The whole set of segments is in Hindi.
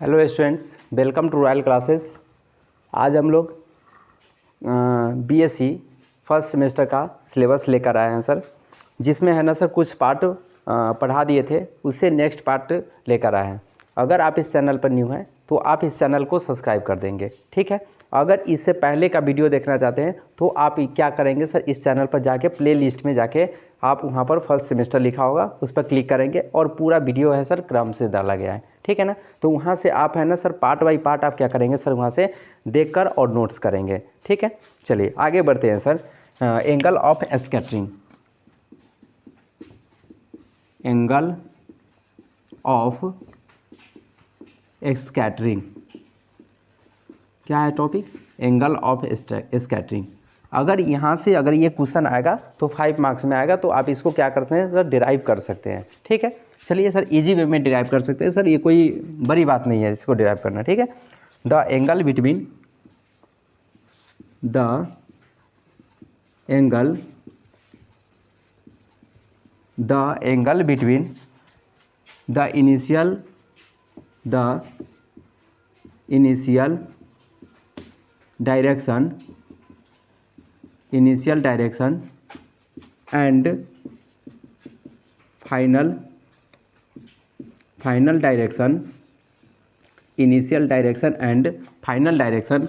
Hello students, welcome to royal classes. आज हम लोग बीएससी फर्स्ट सेमेस्टर का सिलेबस लेकर आए हैं सर, जिसमें है ना सर कुछ पार्ट पढ़ा दिए थे, उससे नेक्स्ट पार्ट लेकर आए हैं। अगर आप इस चैनल पर न्यू हैं तो आप इस चैनल को सब्सक्राइब कर देंगे, ठीक है। अगर इससे पहले का वीडियो देखना चाहते हैं तो आप क्या करेंगे सर, इस चैनल पर जाके प्ले लिस्ट में जाके आप वहाँ पर फर्स्ट सेमेस्टर लिखा होगा, उस पर क्लिक करेंगे और पूरा वीडियो है सर क्रम से डाला गया है, ठीक है ना। तो वहाँ से आप है ना सर पार्ट बाई पार्ट आप क्या करेंगे सर, वहाँ से देखकर और नोट्स करेंगे, ठीक है। चलिए आगे बढ़ते हैं sir. Angle of scattering, angle of scattering क्या है टॉपिक? Angle of scattering. अगर यहाँ से अगर ये क्वेश्चन आएगा तो 5 मार्क्स में आएगा, तो आप इसको क्या करते हैं सर, डिराइव कर सकते हैं, ठीक है। चलिए सर इजी वे में डिराइव कर सकते हैं सर, ये कोई बड़ी बात नहीं है इसको डिराइव करना, ठीक है। The angle between between the initial direction and final direction, initial direction and final direction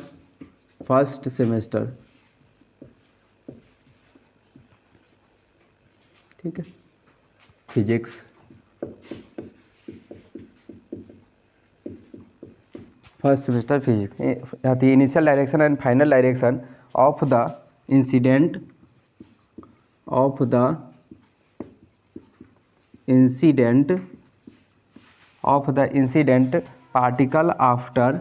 first semester, ठीक है। फिजिक्स फर्स्ट सेमेस्टर फिजिक्स आती है। Initial direction and final direction of the incident particle after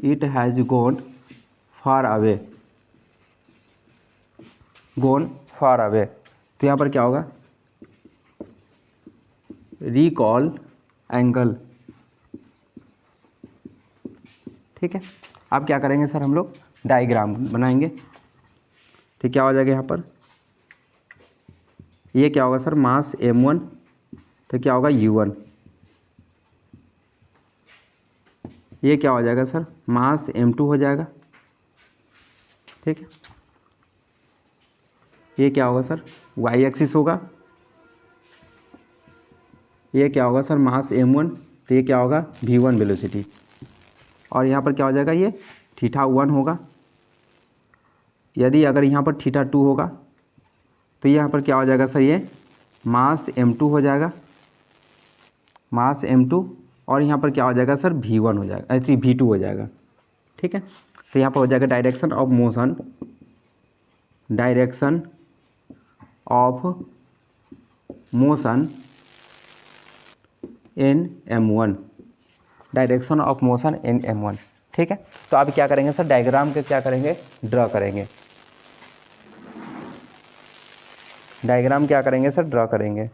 it has gone far away, तो यहाँ पर क्या होगा, रिकॉल एंगल, ठीक है। अब क्या करेंगे सर, हम लोग डायग्राम बनाएंगे, तो क्या हो जाएगा यहाँ पर, ये क्या होगा सर, मास m1, तो क्या होगा u1, ये क्या हो जाएगा सर, मास m2 हो जाएगा, ठीक है। ये क्या होगा सर, y एक्सिस होगा, ये क्या होगा सर, मास m1, तो ये क्या होगा v1 वेलोसिटी, और यहाँ पर क्या हो जाएगा, ये θ1 होगा। यदि अगर यहाँ पर θ2 होगा तो यहाँ पर क्या हो जाएगा सर, ये मास m2 हो जाएगा, मास m2, और यहाँ पर क्या हो जाएगा सर, v1 हो जाएगा, ऐसे v2 हो जाएगा, ठीक है। तो यहाँ पर हो जाएगा direction of motion in m1, direction of motion in m1, ठीक है। तो आप क्या करेंगे सर, डायग्राम के क्या करेंगे, ड्रा करेंगे, डायग्राम क्या करेंगे सर, ड्रा करेंगे,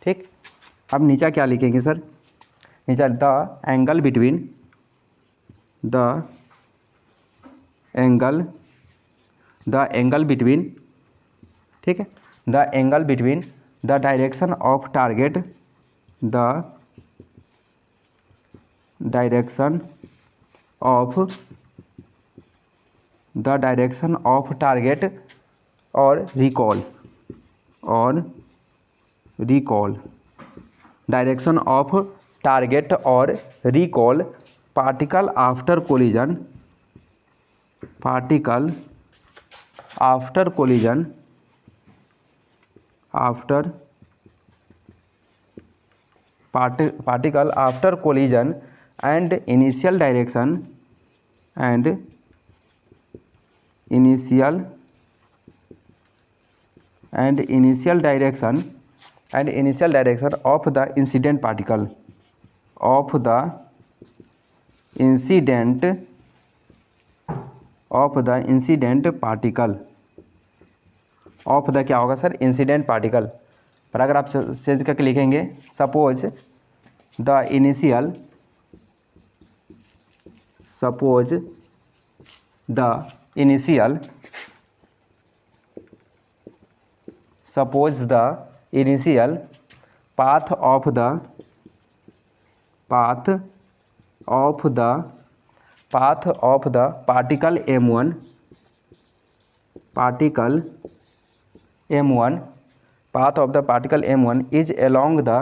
ठीक। अब नीचा क्या लिखेंगे सर, नीचा द एंगल बिटवीन ठीक है, the angle between the direction of target, और रिकॉल, डायरेक्शन ऑफ टारगेट और recall particle after collision, particle after collision and initial direction of the incident particle, of the क्या होगा सर, इंसिडेंट पार्टिकल। पर अगर आप चेंज करके लिखेंगे, suppose the initial suppose the initial path of the particle m1 path of the particle m1 is along the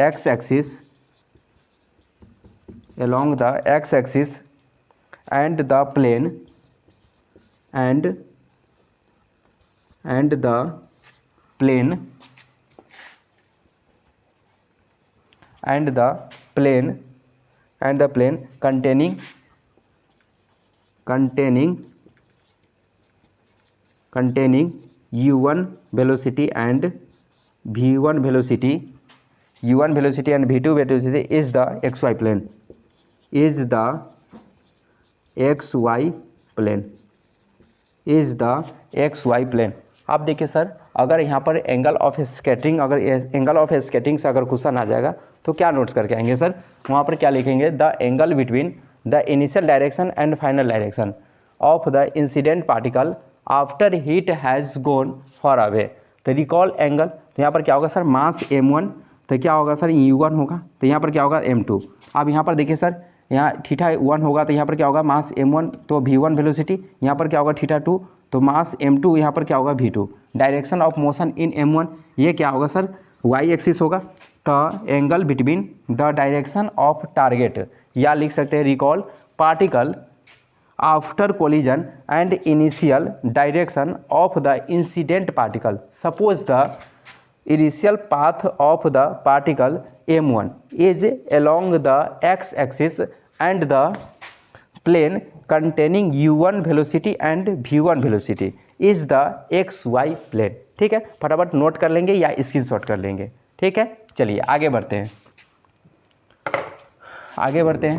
x-axis and the plane containing u1 velocity and v1 velocity and v2 velocity is the xy plane आप देखिए सर, अगर यहाँ पर एंगल ऑफ स्कैटरिंग से अगर क्वेश्चन आ जाएगा तो क्या नोट्स करके आएंगे सर, वहाँ पर क्या लिखेंगे, the angle between the initial direction and final direction of the incident particle after heat has gone for away, तो रिकॉल एंगल। तो यहाँ पर क्या होगा सर, मास m1, तो क्या होगा सर u1 होगा, तो यहाँ पर क्या होगा m2। अब यहाँ पर देखिए सर, यहाँ थीटा 1 होगा तो यहाँ पर क्या होगा मास m1, तो v1 वेलोसिटी, यहाँ पर क्या होगा थीटा 2, तो मास m2, यहाँ पर क्या होगा v2। Direction of motion in m1, ये क्या होगा सर y एक्सिस होगा। तो angle between the direction of target, या लिख सकते हैं recall particle after collision and initial direction of the incident particle, suppose the initial path of the particle m1 is along the x-axis and the plane containing u1 velocity and v1 velocity is the xy plane। ठीक है, फटाफट नोट कर लेंगे या स्क्रीनशॉट कर लेंगे। ठीक है, चलिए आगे बढ़ते हैं। आगे बढ़ते हैं।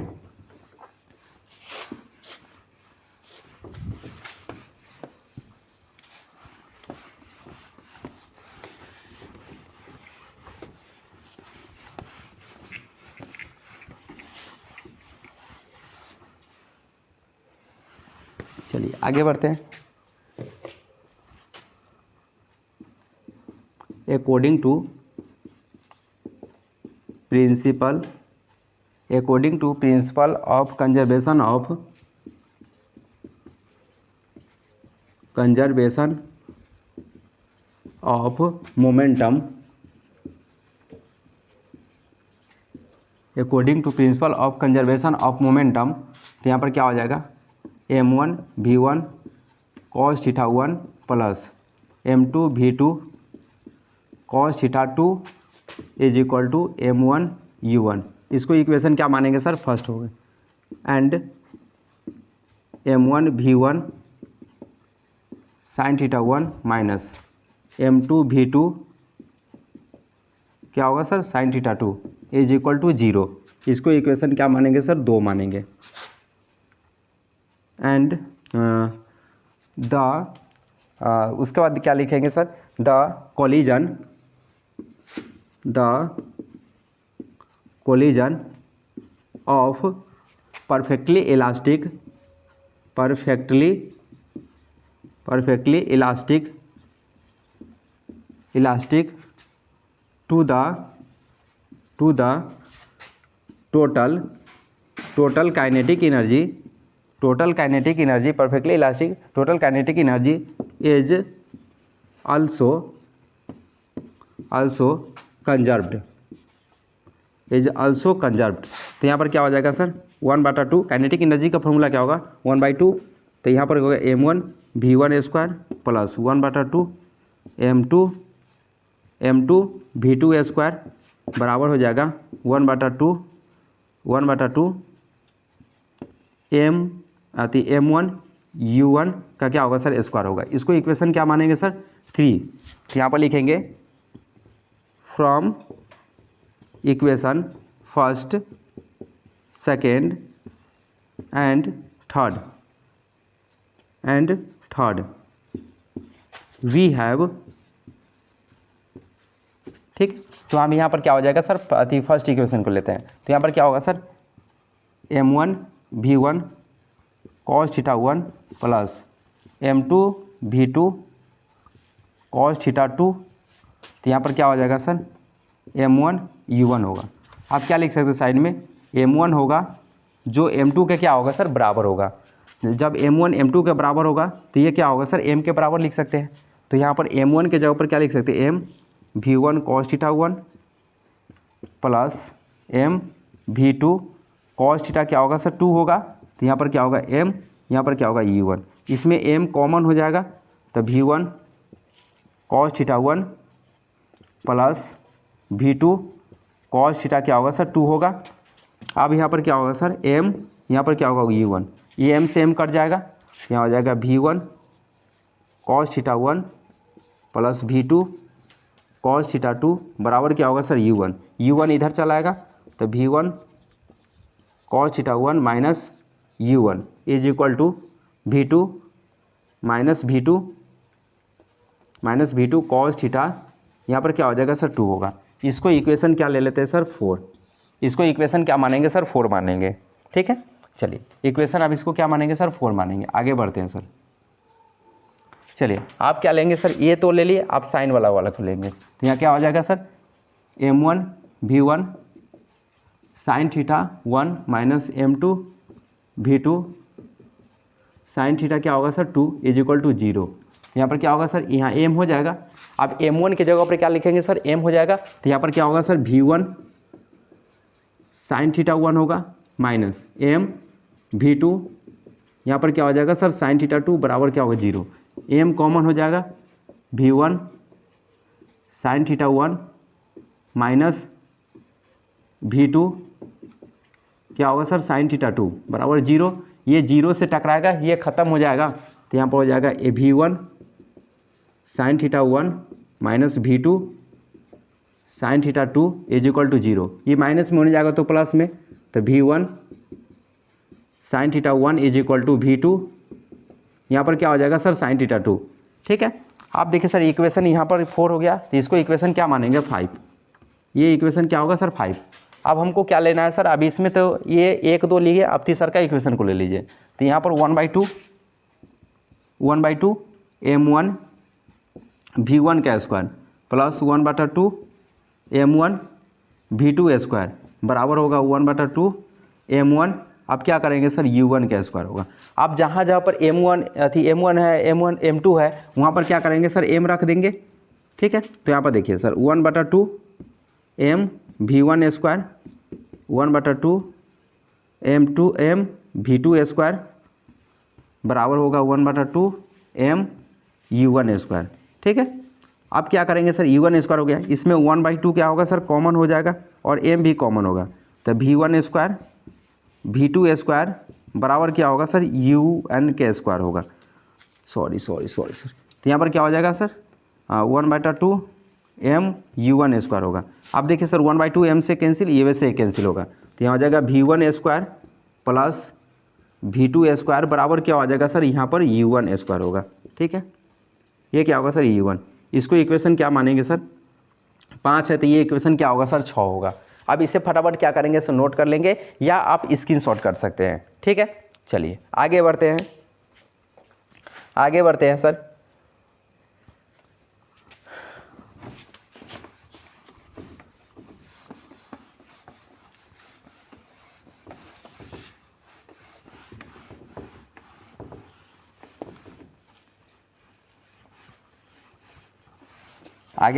According to principle of conservation of momentum, according to principle of conservation of momentum, तो यहाँ पर क्या हो जाएगा m1 v1 cos theta 1 plus m2 v2 cos theta 2 is equal to m1 u1। इसको इक्वेशन क्या मानेंगे सर, फर्स्ट हो गए, and m1 v1 sin theta 1 minus m2 v2 क्या होगा sir sin theta 2 is equal to 0। इसको इक्वेशन क्या मानेंगे सर, 2 मानेंगे। एंड उसके बाद क्या लिखेंगे sir, the collision of perfectly elastic to the total kinetic energy, perfectly elastic total kinetic energy is also conserved। तो यहाँ पर क्या हो जाएगा सर 1/2, काइनेटिक एनर्जी का फॉर्मूला क्या होगा 1/2, तो यहाँ पर होगा m1 v1 square plus 1/2 m2 v2 square बराबर हो जाएगा 1/2 m1 u1 का क्या होगा सर स्क्वायर होगा। इसको इक्वेशन क्या मानेंगे सर 3। यहाँ पर लिखेंगे from equation first, second and third we have, ठीक। तो हम यहाँ पर क्या हो जाएगा सर, फर्स्ट इक्वेशन को लेते हैं, तो यहाँ पर क्या होगा sir, m1 v1 cos theta 1 plus m2 v2 cos theta 2, तो यहाँ पर क्या हो जाएगा सर, m1 u1 होगा। आप क्या लिख सकते हैं साइड में, m1 होगा जो m2 के क्या होगा सर, बराबर होगा। जब m1 m2 के बराबर होगा तो ये क्या होगा सर, m के बराबर लिख सकते हैं। तो यहाँ पर m1 के जगह पर क्या लिख सकते हैं, m v1 cos theta 1 plus m v2 cos theta क्या होगा सर, 2 होगा। तो यहाँ पर क्या होगा m, यहाँ पर क्या होगा u1, इसमें m कॉमन हो जाएगा, तो v1 cos theta 1 plus v2 cos theta क्या होगा सर, 2 होगा। अब यहाँ पर क्या होगा सर, m, यहाँ पर क्या होगा u1, ये m से m कट जाएगा, यहाँ हो जाएगा v1 cos theta 1 plus v2 cos theta 2 बराबर क्या होगा सर, u1, u1 इधर चला आएगा, तो v1 cos theta 1 minus u1 is equal to v2 minus v2 cos theta, यहाँ पर क्या हो जाएगा सर, 2 होगा। इसको इक्वेशन क्या ले लेते हैं सर, 4। इसको इक्वेशन क्या मानेंगे सर, 4 मानेंगे, ठीक है। चलिए इक्वेशन अब इसको क्या मानेंगे सर, 4 मानेंगे। आगे बढ़ते हैं सर, चलिए आप क्या लेंगे सर, ये तो ले लिए, आप साइन वाला को लेंगे, तो यहाँ क्या हो जाएगा sir, m1 v1 sine theta 1 minus m2 v2 sine theta क्या होगा सर, 2 इज इक्वल टू 0। यहाँ पर क्या होगा सर, यहाँ m हो जाएगा। अब m1 की जगह पर क्या लिखेंगे सर, m हो जाएगा, तो यहाँ पर क्या होगा सर, v1 साइन थीटा 1 होगा माइनस m v2, यहाँ पर क्या हो जाएगा सर, साइन थीटा 2 बराबर क्या होगा 0, m कॉमन हो जाएगा, v1 sine theta 1 minus v2 क्या होगा सर, साइन थीटा 2 बराबर 0, ये 0 से टकराएगा, ये ख़त्म हो जाएगा, तो यहाँ पर हो जाएगा v1 sine theta 1 minus v2 sine theta 2 is equal to 0, ये माइनस में होने जाएगा तो प्लस में, तो v1 sine theta 1 is equal to v2, यहाँ पर क्या हो जाएगा सर, साइन थीटा 2, ठीक है। आप देखिए सर इक्वेशन यहाँ पर 4 हो गया, तो इसको इक्वेशन क्या मानेंगे, 5। ये इक्वेशन क्या होगा सर, 5। अब हमको क्या लेना है सर, अब इसमें तो ये 1 2 लीजिए, अब तीसरा का इक्वेशन को ले लीजिए, तो यहाँ पर 1/2 m1 v1 का square plus 1/2 m1 v2 square बराबर होगा 1/2 m1, अब क्या करेंगे सर, u1 का स्क्वायर होगा। अब जहाँ पर m1 है, m1 m2 है, वहाँ पर क्या करेंगे सर, m रख देंगे, ठीक है। तो यहाँ पर देखिए sir 1/2 m v1 square 1/2 m v2 square बराबर होगा 1/2 m u1 स्क्वायर, ठीक है। अब क्या करेंगे सर, u1 स्क्वायर हो गया, इसमें 1/2 क्या होगा सर, कॉमन हो जाएगा, और m भी कॉमन होगा, तो v1 स्क्वायर v2 स्क्वायर बराबर क्या होगा सर, un के स्क्वायर होगा, सॉरी सर। तो यहाँ पर क्या हो जाएगा सर, 1/2 m u1 स्क्वायर होगा। अब देखिए सर 1/2 m से कैंसिल, ये वैसे कैंसिल होगा, तो यहाँ हो जाएगा v1 square plus v2 square बराबर क्या हो जाएगा सर, यहाँ पर u1 स्क्वायर होगा, ठीक है। ये क्या होगा सर, u1, इसको इक्वेशन क्या मानेंगे सर, 5 है, तो ये इक्वेशन क्या होगा सर, 6 होगा। अब इसे फटाफट क्या करेंगे सर, नोट कर लेंगे, या आप स्क्रीनशॉट कर सकते हैं, ठीक है। चलिए आगे बढ़ते हैं सर। आगे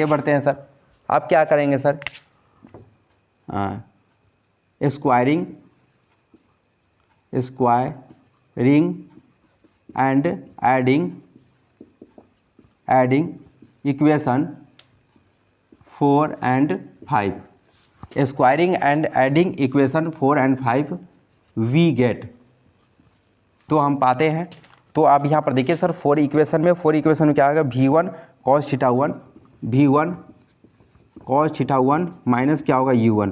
बढ़ते हैं सर। आप क्या करेंगे sir, squaring and adding equation 4 and 5, squaring and adding equation 4 and 5 we get, तो हम पाते हैं। तो आप यहाँ पर देखिए सर 4 इक्वेशन में क्या आएगा, v1 cos theta 1 v1 cos theta 1 minus क्या होगा u1,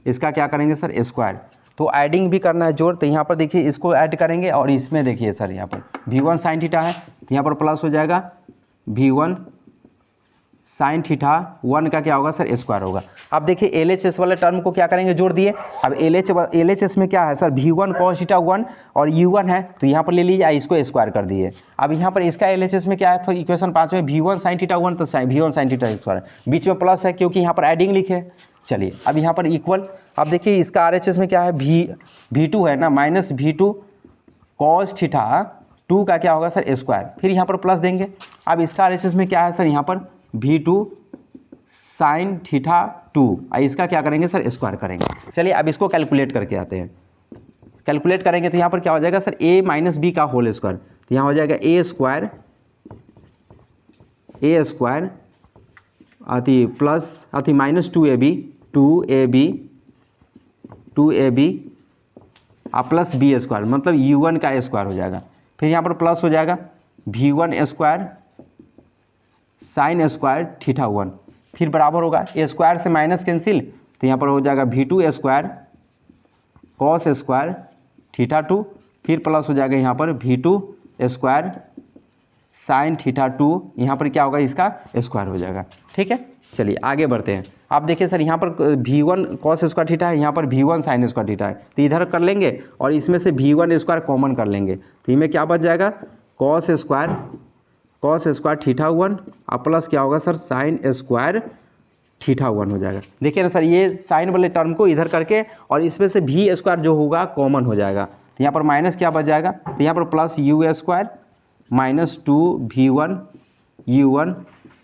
इसका क्या करेंगे सर, स्क्वायर। तो ऐडिंग भी करना है जोड़, तो यहाँ पर देखिए इसको ऐड करेंगे, और इसमें देखिए सर यहाँ पर v1 साइन थीटा है, तो यहाँ पर प्लस हो जाएगा V1 साइन थीटा 1 का क्या होगा सर स्क्वायर होगा। अब देखिए LHS वाले टर्म को क्या करेंगे, जोड़ दिए। अब LHS में क्या है सर, V1 cos थीटा 1 और U1 है तो यहाँ पर ले लीजिए, इसको स्क्वायर कर दिए। अब यहाँ पर इसका LHS में क्या है, फिर इक्वेशन 5 में V1 साइन थीटा 1 तो V1 साइन थीटा स्क्वायर, बीच में प्लस है क्योंकि यहाँ पर एडिंग लिखे। चलिए अब यहाँ पर इक्वल, अब देखिए इसका RHS में क्या है, V2 है ना, माइनस V2 cos थीटा 2 का क्या होगा सर स्क्वायर, फिर यहाँ पर प्लस देंगे। अब इसका RHS में क्या है सर, यहाँ पर V2 साइन थीटा 2, इसका क्या करेंगे सर स्क्वायर करेंगे। चलिए अब इसको कैलकुलेट करके आते हैं। कैलकुलेट करेंगे तो यहाँ पर क्या हो जाएगा सर, a माइनस बी का होल स्क्वायर, तो यहाँ हो जाएगा ए स्क्वायर अति प्लस अति माइनस 2ab प्लस बी स्क्वायर, मतलब U1 का स्क्वायर हो जाएगा। फिर यहाँ पर प्लस हो जाएगा V1 square sine square theta 1, फिर बराबर होगा ए स्क्वायर से माइनस कैंसिल, तो यहाँ पर हो जाएगा V2 square cos square theta 2, फिर प्लस हो जाएगा यहाँ पर V2 स्क्वायर साइन थीटा 2, यहाँ पर क्या होगा इसका स्क्वायर हो जाएगा। ठीक है, चलिए आगे बढ़ते हैं। आप देखिए सर यहाँ पर V1 कॉस स्क्वायर थीटा है, यहाँ पर V1 साइन स्क्वायर थीटा है, तो इधर कर लेंगे और इसमें से V1 स्क्वायर कॉमन कर लेंगे, तो इनमें क्या बच जाएगा, कॉस स्क्वायर थीटा 1 और प्लस क्या होगा सर साइन स्क्वायर थीटा 1 हो जाएगा। देखिए ना सर, ये साइन वाले टर्म को इधर करके और इसमें से V स्क्वायर जो होगा कॉमन हो जाएगा, तो यहाँ पर माइनस क्या बच जाएगा, तो यहाँ पर plus U square minus 2V1 U1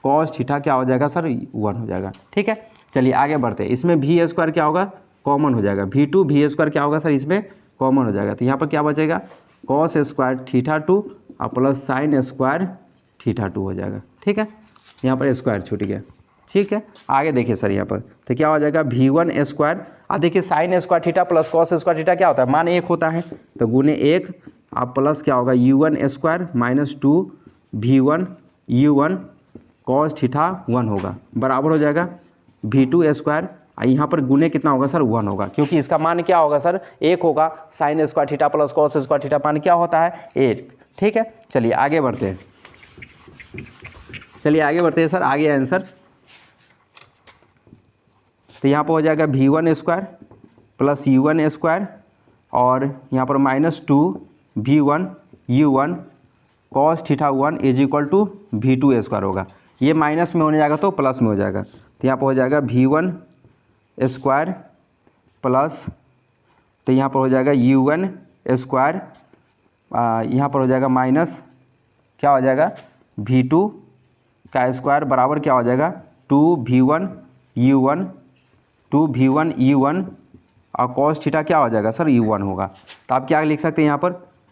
cos theta क्या हो जाएगा सर 1 हो जाएगा। ठीक है, चलिए आगे बढ़ते हैं। इसमें V स्क्वायर क्या होगा, कॉमन हो जाएगा, V2 V स्क्वायर क्या होगा सर इसमें कॉमन हो जाएगा, तो यहाँ पर क्या बचेगा, कॉस स्क्वायर थीटा 2 और प्लस साइन स्क्वायर थीटा 2 हो जाएगा। ठीक है, यहाँ पर स्क्वायर छूट गया। ठीक है, आगे देखिए सर यहाँ पर तो क्या हो जाएगा, V1 स्क्वायर, अब देखिए sine square theta plus cos square theta क्या होता है, मान 1 होता है, तो गुने 1 अब प्लस क्या होगा U1 square minus 2V1 U1 cos theta 1 होगा, बराबर हो जाएगा V2 स्क्वायर, यहाँ पर गुने कितना होगा सर 1 होगा, क्योंकि इसका मान क्या होगा सर 1 होगा, sine square theta plus cos square theta मान क्या होता है 1। ठीक है, चलिए आगे बढ़ते हैं। सर आगे आंसर, तो यहाँ पर हो जाएगा V1 square plus U1 square और यहाँ पर minus 2V1 U1 cos theta 1 is equal to V2 square होगा, ये माइनस में होने जाएगा तो प्लस में हो जाएगा, तो यहाँ पर हो जाएगा V1 स्क्वायर प्लस, तो यहाँ पर हो जाएगा U1 स्क्वायर, यहाँ पर हो जाएगा माइनस क्या हो जाएगा V2 का स्क्वायर बराबर क्या हो जाएगा 2V1 U1 और कॉस थीटा क्या हो जाएगा सर U1 होगा, तो आप क्या लिख सकते हैं यहाँ पर,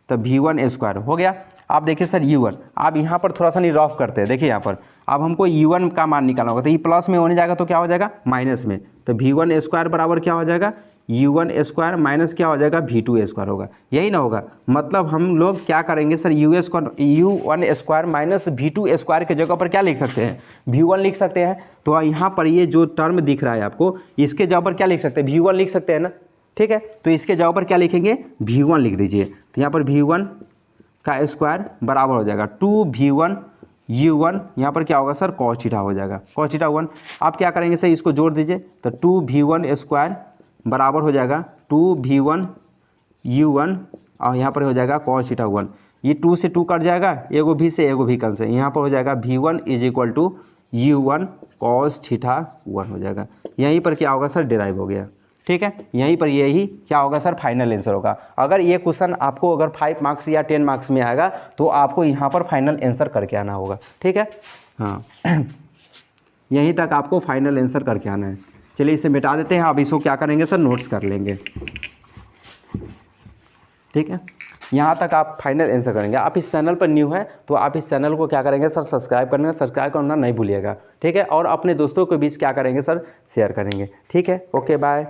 तो V1 स्क्वायर हो गया। आप देखिए सर U1, आप यहाँ पर थोड़ा सा नहीं रफ करते हैं, देखिए यहाँ पर अब हमको U1 का मान निकालना होगा, तो ये प्लस में होने जाएगा तो क्या हो जाएगा माइनस में, तो V1 स्क्वायर बराबर क्या हो जाएगा U1 स्क्वायर माइनस क्या हो जाएगा V2 स्क्वायर होगा, यही ना होगा। मतलब हम लोग क्या करेंगे sir U1 square minus V2 square के जगह पर क्या लिख सकते हैं V1 लिख सकते हैं, तो यहाँ पर ये जो टर्म दिख रहा है आपको इसके जगह पर क्या लिख सकते हैं V1 लिख सकते हैं ना। ठीक है, तो इसके जगह पर क्या लिखेंगे V1 लिख दीजिए, तो यहाँ पर V1 का स्क्वायर बराबर हो जाएगा 2V1 U1, यहाँ पर क्या होगा सर कॉस थीटा हो जाएगा, कॉस थीटा 1। आप क्या करेंगे सर इसको जोड़ दीजिए, तो 2V1 स्क्वायर बराबर हो जाएगा 2V1 U1 और यहाँ पर हो जाएगा कॉस थीटा 1, ये 2 से 2 कट जाएगा, एगो भी से एगो भी कल से, यहाँ पर हो जाएगा V1 is equal to U1 cos theta 1 हो जाएगा। यहीं पर क्या होगा सर डिराइव हो गया। ठीक है, यहीं पर यही क्या होगा सर फाइनल आंसर होगा। अगर ये क्वेश्चन आपको अगर 5 मार्क्स या 10 मार्क्स में आएगा तो आपको यहाँ पर फाइनल आंसर करके आना होगा। ठीक है, हाँ यहीं तक आपको फाइनल आंसर करके आना है। चलिए इसे मिटा देते हैं, अब इसको क्या करेंगे सर नोट्स कर लेंगे। ठीक है, यहाँ तक आप फाइनल आंसर करेंगे। आप इस चैनल पर न्यू है तो आप इस चैनल को क्या करेंगे सर सब्सक्राइब करना नहीं भूलिएगा। ठीक है, और अपने दोस्तों के बीच क्या करेंगे सर शेयर करेंगे। ठीक है, ओके बाय।